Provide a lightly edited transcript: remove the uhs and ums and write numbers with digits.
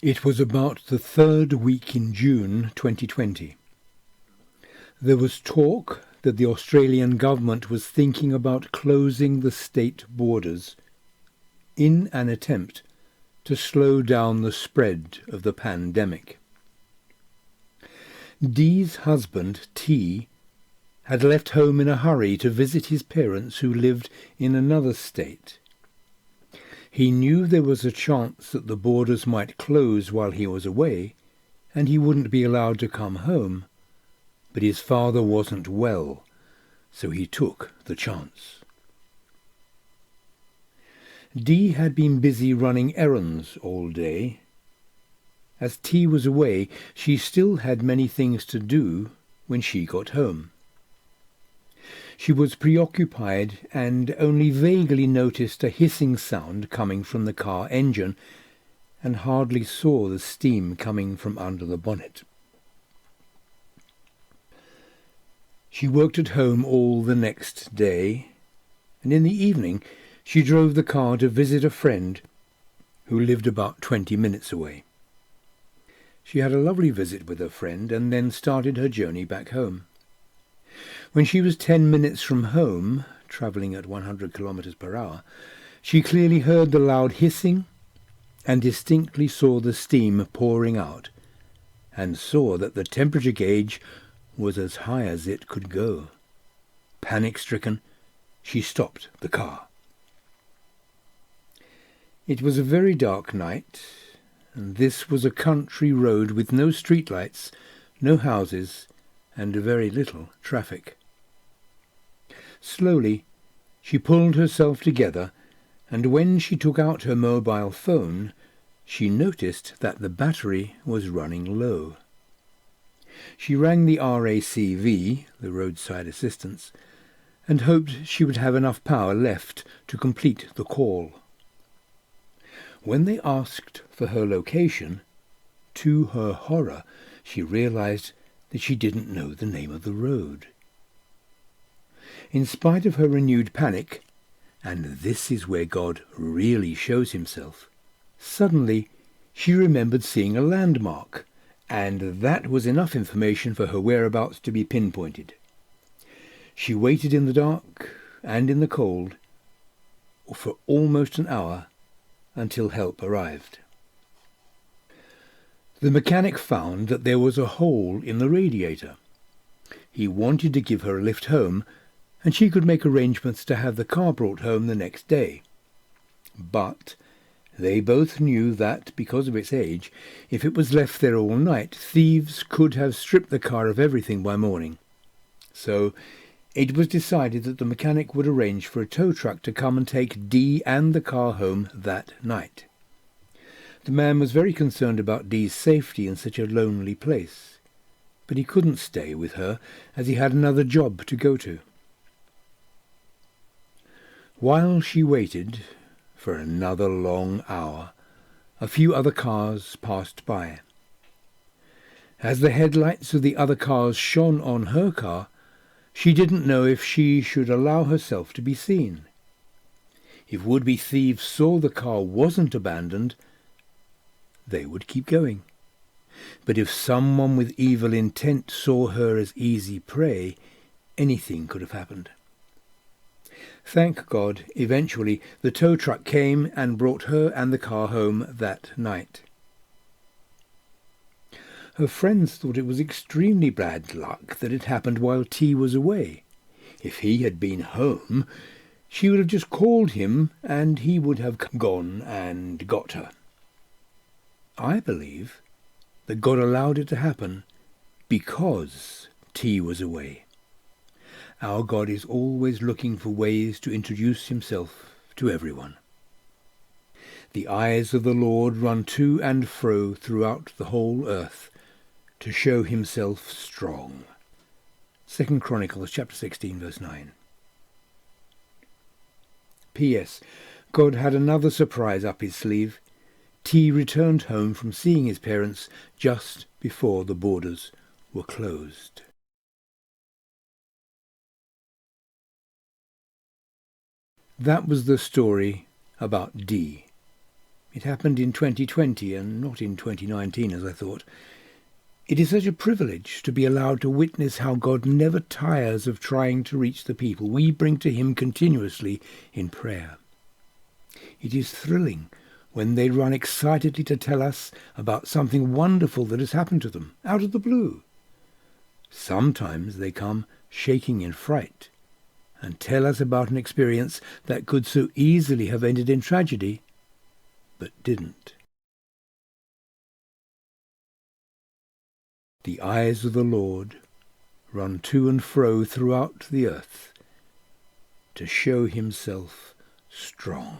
It was about the third week in June 2020. There was talk that the Australian government was thinking about closing the state borders in an attempt to slow down the spread of the pandemic. Dee's husband, T, had left home in a hurry to visit his parents who lived in another state. He knew there was a chance that the borders might close while he was away, and he wouldn't be allowed to come home, but his father wasn't well, so he took the chance. Dee had been busy running errands all day. As T was away, she still had many things to do when she got home. She was preoccupied and only vaguely noticed a hissing sound coming from the car engine and hardly saw the steam coming from under the bonnet. She worked at home all the next day, and in the evening she drove the car to visit a friend who lived about 20 minutes away. She had a lovely visit with her friend and then started her journey back home. When she was 10 minutes from home, travelling at 100 kilometres per hour, she clearly heard the loud hissing and distinctly saw the steam pouring out, and saw that the temperature gauge was as high as it could go. Panic-stricken, she stopped the car. It was a very dark night, and this was a country road with no streetlights, no houses, and very little traffic. Slowly, she pulled herself together, and when she took out her mobile phone, she noticed that the battery was running low. She rang the RACV, the roadside assistance, and hoped she would have enough power left to complete the call. When they asked for her location, to her horror, she realized that she didn't know the name of the road. In spite of her renewed panic, and this is where God really shows himself, suddenly she remembered seeing a landmark, and that was enough information for her whereabouts to be pinpointed. She waited in the dark and in the cold for almost an hour until help arrived. The mechanic found that there was a hole in the radiator. He wanted to give her a lift home, and she could make arrangements to have the car brought home the next day. But they both knew that, because of its age, if it was left there all night, thieves could have stripped the car of everything by morning. So it was decided that the mechanic would arrange for a tow truck to come and take Dee and the car home that night. The man was very concerned about Dee's safety in such a lonely place, but he couldn't stay with her as he had another job to go to. While she waited, for another long hour, a few other cars passed by. As the headlights of the other cars shone on her car, she didn't know if she should allow herself to be seen. If would-be thieves saw the car wasn't abandoned, they would keep going. But if someone with evil intent saw her as easy prey, anything could have happened. Thank God, eventually the tow truck came and brought her and the car home that night. Her friends thought it was extremely bad luck that it happened while T was away. If he had been home, she would have just called him and he would have gone and got her. I believe that God allowed it to happen because T was away. Our God is always looking for ways to introduce himself to everyone. The eyes of the Lord run to and fro throughout the whole earth to show himself strong. 2 Chronicles chapter 16, verse 9. P.S. God had another surprise up his sleeve. T returned home from seeing his parents just before the borders were closed. That was the story about Dee. It happened in 2020 and not in 2019 as I thought. It is such a privilege to be allowed to witness how God never tires of trying to reach the people we bring to him continuously in prayer. It is thrilling when they run excitedly to tell us about something wonderful that has happened to them, out of the blue. Sometimes they come shaking in fright and tell us about an experience that could so easily have ended in tragedy, but didn't. The eyes of the Lord run to and fro throughout the earth to show himself strong.